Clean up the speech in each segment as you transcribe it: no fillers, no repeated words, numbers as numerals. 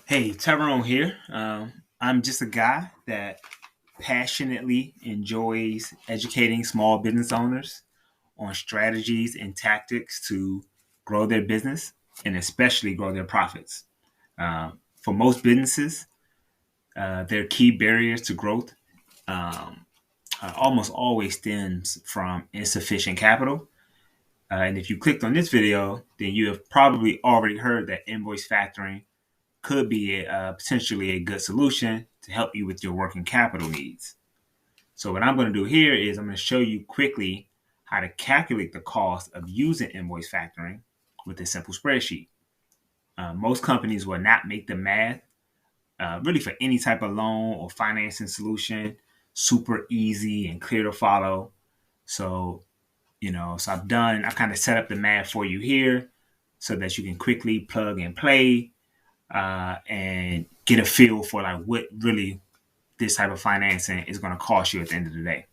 Hey, Tyrone here. I'm just a guy that passionately enjoys educating small business owners on strategies and tactics to grow their business and especially grow their profits. For most businesses, their key barriers to growth um, almost always stems from insufficient capital. And if you clicked on this video, then you have probably already heard that invoice factoring could be potentially a good solution to help you with your working capital needs. So what I'm going to do here is I'm going to show you quickly how to calculate the cost of using invoice factoring with a simple spreadsheet. Most companies will not make the math really for any type of loan or financing solution super easy and clear to follow. So, I kind of set up the math for you here so that you can quickly plug and play and get a feel for like what really this type of financing is going to cost you at the end of the day.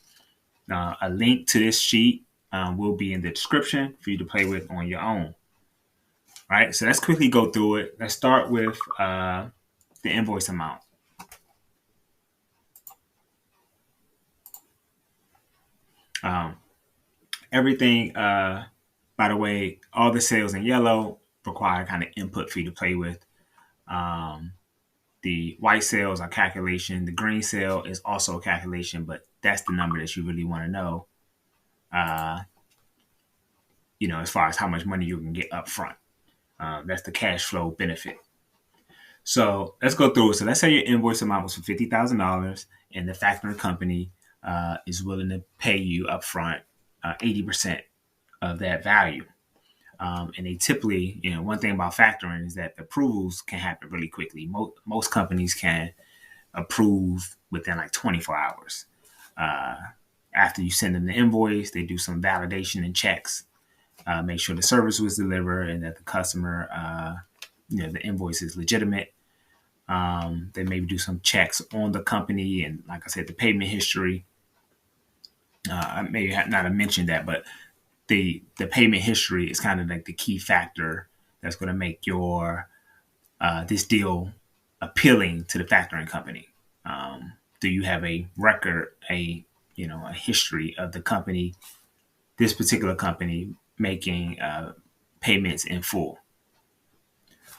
A link to this sheet will be in the description for you to play with on your own. All right, so let's quickly go through it. Let's start with the invoice amount. Um, everything, by the way, all the sales in yellow require kind of input for you to play with. Um, The white cells are calculation. The green cell is also a calculation, but that's the number that you really want to know. Uh, as far as how much money you can get up front. That's the cash flow benefit. So let's go through it. So let's say your invoice amount was for $50,000, and the factoring company is willing to pay you upfront 80% of that value. And they typically, one thing about factoring is that the approvals can happen really quickly. Most companies can approve within like 24 hours. Uh, After you send them the invoice, they do some validation and checks, make sure the service was delivered and that the customer, the invoice is legitimate. They maybe do some checks on the company and, like I said, the payment history. I may not have mentioned that, but the payment history is kind of like the key factor that's going to make your this deal appealing to the factoring company. Do you have a record, a history of the company, this particular company making payments in full?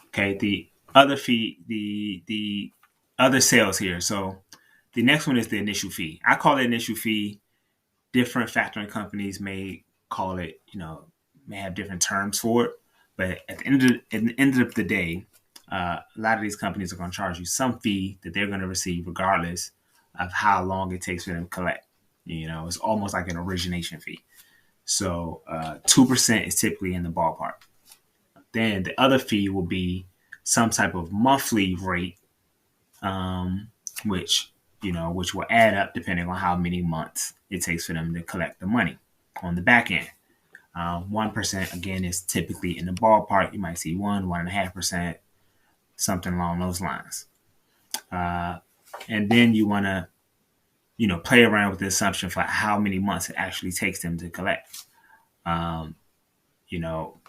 Okay, the other fee, the other sales here. So the next one is the initial fee. I call it initial fee. Different factoring companies may call it, may have different terms for it. But at the end of the day, a lot of these companies are going to charge you some fee that they're going to receive regardless of how long it takes for them to collect. It's almost like an origination fee. So 2% is typically in the ballpark. Then the other fee will be some type of monthly rate, which which will add up depending on how many months it takes for them to collect the money on the back end. 1% again is typically in the ballpark. You might see 1.5%, something along those lines. And then you want to, play around with the assumption for how many months it actually takes them to collect. Um, you know,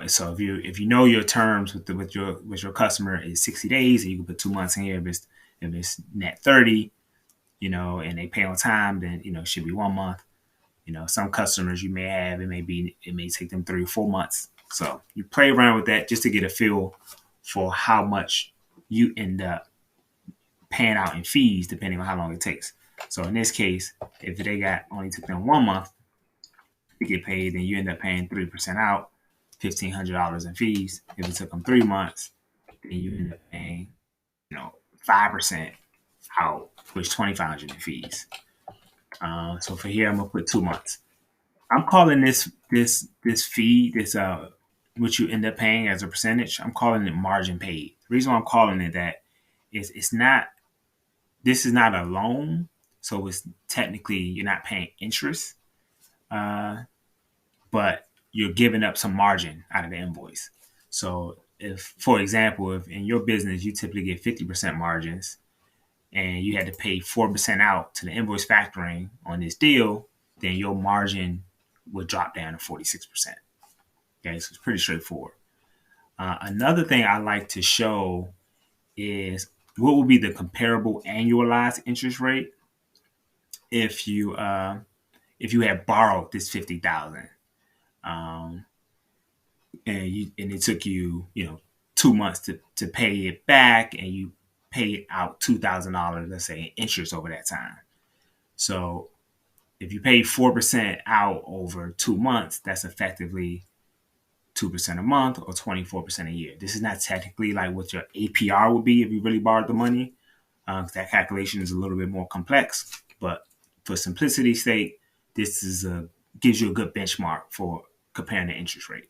so if you know your terms with your customer is 60 days, and you can put 2 months in here. If it's net 30, and they pay on time, then it should be 1 month. Some customers you may have, it may take them 3 or 4 months. So you play around with that just to get a feel for how much you end up paying out in fees depending on how long it takes. So in this case, if they got only took them 1 month to get paid, then you end up paying 3% out, $1,500 in fees. If it took them 3 months, then you end up paying 5% out, which 2,500 in fees. So for here, I'm gonna put 2 months. I'm calling this fee, this what you end up paying as a percentage. I'm calling it margin paid. The reason why I'm calling it that is it's not. This is not a loan, so it's technically you're not paying interest, uh, but you're giving up some margin out of the invoice. So if, for example, if in your business you typically get 50% margins, and you had to pay 4% out to the invoice factoring on this deal, then your margin would drop down to 46%. Okay, so it's pretty straightforward. Another thing I like to show is what would be the comparable annualized interest rate if you had borrowed this 50,000, and it took you 2 months to pay it back, and you paid out $2,000, let's say, in interest over that time. So if you pay 4% out over 2 months, that's effectively 2% a month or 24% a year. This is not technically like what your APR would be if you really borrowed the money. That calculation is a little bit more complex, but for simplicity's sake, this gives you a good benchmark for comparing the interest rate.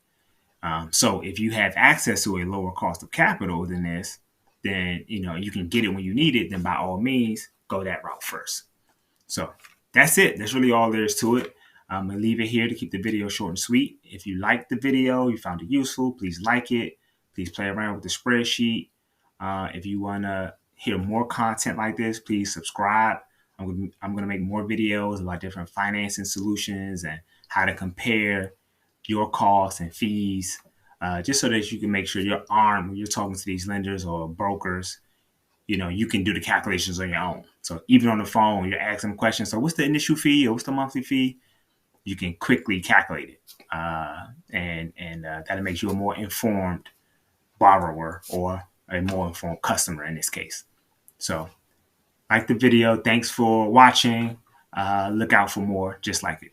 So if you have access to a lower cost of capital than this, then you can get it when you need it. Then by all means, go that route first. So that's it. That's really all there is to it. I'm going to leave it here to keep the video short and sweet. If you liked the video, you found it useful, please like it. Please play around with the spreadsheet. If you want to hear more content like this, please subscribe. I'm going to make more videos about different financing solutions and how to compare your costs and fees, just so that you can make sure you're armed when you're talking to these lenders or brokers. You can do the calculations on your own. So even on the phone, you're asking them questions. So what's the initial fee or what's the monthly fee? You can quickly calculate it. And that makes you a more informed borrower or a more informed customer in this case. So like the video. Thanks for watching. Look out for more just like it.